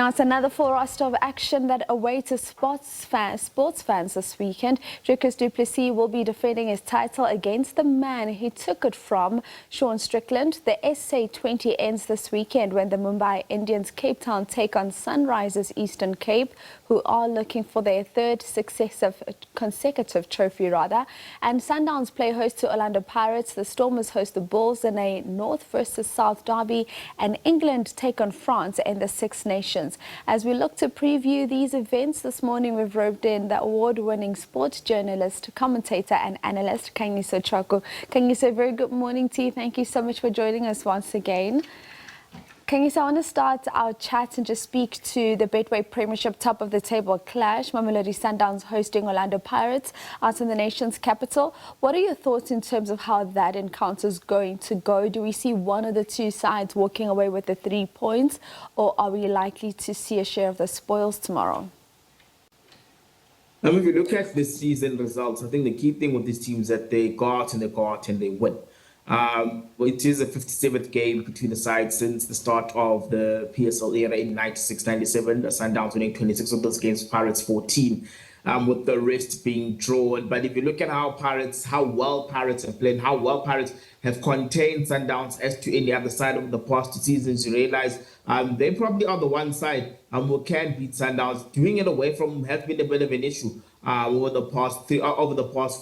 Now it's another full roster of action that awaits sports fans this weekend. Dricus Du Plessis will be defending his title against the man he took it from, Strickland. The SA20 ends this weekend when the Mumbai Indians Cape Town take on Sunrisers Eastern Cape, who are looking for their third consecutive trophy and Sundowns play host to Orlando Pirates. The Stormers host the Bulls in a North versus South derby, and England take on France in the Six Nations. As we look to preview these events this morning, we've roped in the award-winning sports journalist, commentator and analyst Khanyiso Tshwaku. Khanyiso, very good morning to you. Thank you so much for joining us once again. Khanyiso, I want to start our chat and just speak to the Betway Premiership top of the table clash. Mamelodi Sundowns hosting Orlando Pirates out in the nation's capital. What are your thoughts in terms of how that encounter is going to go? Do we see one of the two sides walking away with the 3 points, or are we likely to see a share of the spoils tomorrow? If you look at this season results, I think the key thing with these teams is that they go out and they win. It is a 57th game between the sides since the start of the PSL era in 96-97. The Sundowns winning 26 of those games, Pirates 14, with the rest being drawn. But if you look at how well Pirates have played, how well Pirates have contained Sundowns as to any other side of the past 2 seasons, you realize they probably are the one side who can beat Sundowns. Doing it away from has been a bit of an issue over the past 4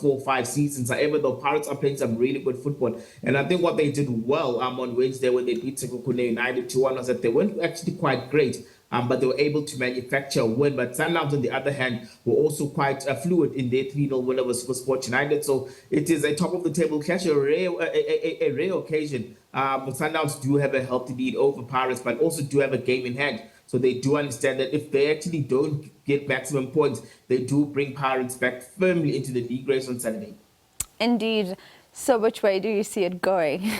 or 5 seasons. However, the Pirates are playing some really good football, and I think what they did well on Wednesday when they beat Sekhukhune United 2-1 was that they weren't actually quite great, but they were able to manufacture a win. But Sundowns, on the other hand, were also quite fluid in their 3-0 win over Sports United. So it is a top of the table clash, a rare occasion. Sundowns do have a healthy lead over Pirates, but also do have a game in hand. So they do understand that if they actually don't get maximum points, they do bring Pirates back firmly into the league race on Saturday. Indeed. So which way do you see it going?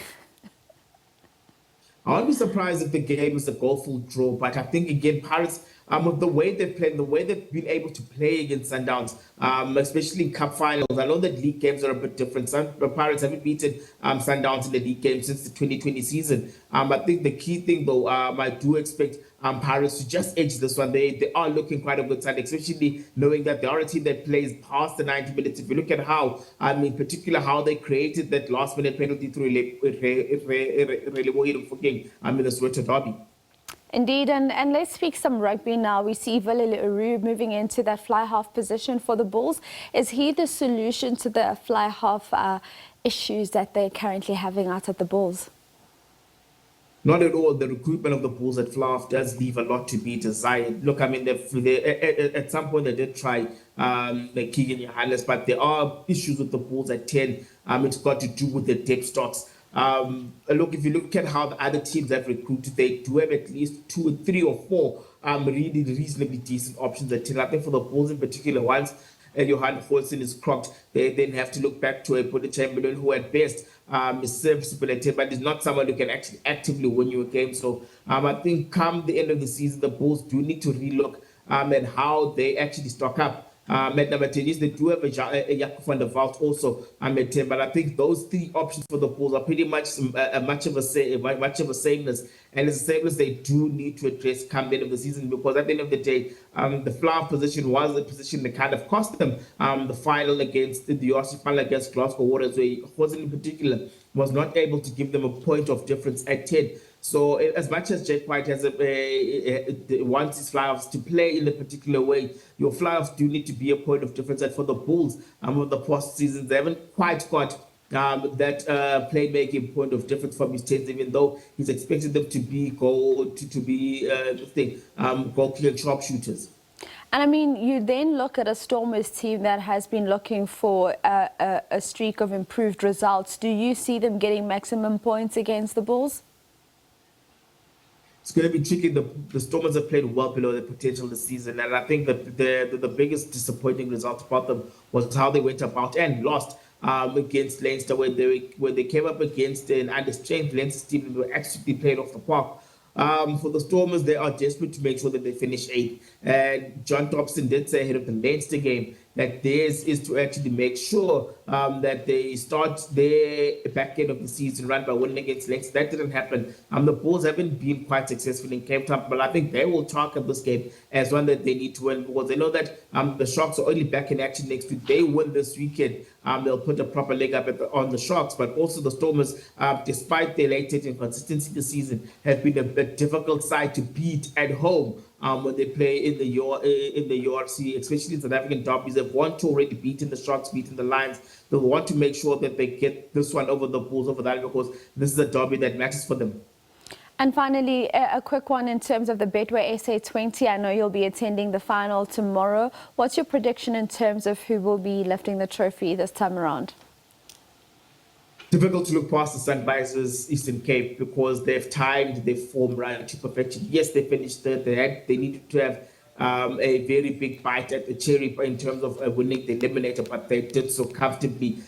I won't be surprised if the game is a goal-full draw, but I think, again, Pirates, with the way they've played, the way they've been able to play against Sundowns, especially in cup finals. I know that league games are a bit different. The Pirates haven't beaten Sundowns in the league game since the 2020 season. I think the key thing, though, I do expect Pirates to just edge this one. They are looking quite a good side, especially knowing that they are a team that plays past the 90 minutes. If you look at how, in particular, how they created that last-minute penalty through in the Soweto derby. Indeed, and let's speak some rugby now. We see Vili Leroux moving into that fly-half position for the Bulls. Is he the solution to the fly-half issues that they're currently having out at the Bulls? Not at all. The recruitment of the Bulls at fly-half does leave a lot to be desired. Look, at some point they did try Keegan Johannes, but there are issues with the Bulls at 10. It's got to do with the depth stocks. Look, if you look at how the other teams have recruited, they do have at least 2, 3 or 4 really reasonably decent options at 10. I think for the Bulls in particular, once Johan Holsten is cropped, they then have to look back to a Boda Chamberlain who at best is serviceable at 10, but is not someone who can actually actively win you a game. So I think come the end of the season, the Bulls do need to relook at how they actually stock up. At number 10, yes, they do have a Jaco van der Walt also at 10, but I think those 3 options for the Bulls are pretty much much of a sameness, and it's a sameness they do need to address come the end of the season, because at the end of the day, the fly-half position was the position that kind of cost them the final against the URC final against Glasgow Warriors, where Hosen in particular was not able to give them a point of difference at 10. So as much as Jack White has wants his fly-offs to play in a particular way, your fly-offs do need to be a point of difference. And for the Bulls, over the past seasons, they haven't quite got that playmaking point of difference from his 10s, even though he's expected them to be goal clear sharpshooters. And I mean, you then look at a Stormers team that has been looking for a streak of improved results. Do you see them getting maximum points against the Bulls? It's going to be tricky. The Stormers have played well below their potential this season, and I think that the biggest disappointing result about them was how they went about and lost against Leinster, where they came up against an understrength Leinster team and were actually played off the park. For the Stormers, they are desperate to make sure that they finish 8th. And John Dobson did say ahead of the Leinster game that theirs is to actually make sure that they start their back end of the season run by winning against Leinster. That didn't happen. The Bulls haven't been quite successful in Cape Town, but I think they will target this game as one that they need to win, because they know that the Sharks are only back in action next week. They win this weekend, they'll put a proper leg up on the Sharks. But also the Stormers, despite their late inconsistency this season, have been a difficult side to beat at home when they play in the URC, especially in South African derbies. They've won to already, beaten the Sharks, beaten the Lions. They want to make sure that they get this one over the Bulls, over that, because this is a derby that matters for them. And finally, a quick one in terms of the Betway SA20. I know you'll be attending the final tomorrow. What's your prediction in terms of who will be lifting the trophy this time around? Difficult to look past the Sunrisers Eastern Cape, because they've timed their form run to perfection. Yes, they finished third. They needed to have a very big bite at the cherry in terms of winning the eliminator, but they did so comfortably,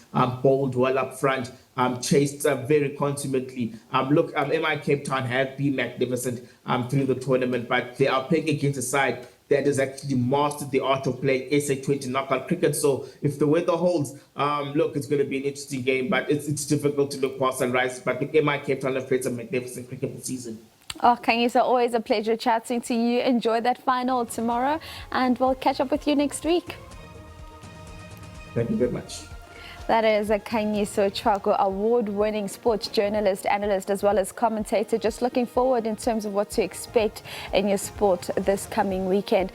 bowled well up front, chased very consummately. Look, MI Cape Town have been magnificent through the tournament, but they are playing against a side that has actually mastered the art of playing SA20 knockout cricket. So if the weather holds, look, it's going to be an interesting game, but it's difficult to look past Sunrise. But look, MI Cape Town have played some magnificent cricket this season. Oh, Khanyiso, always a pleasure chatting to you. Enjoy that final tomorrow, and we'll catch up with you next week. Thank you very much. That is a Khanyiso Tshwaku, award-winning sports journalist, analyst, as well as commentator. Just looking forward in terms of what to expect in your sport this coming weekend.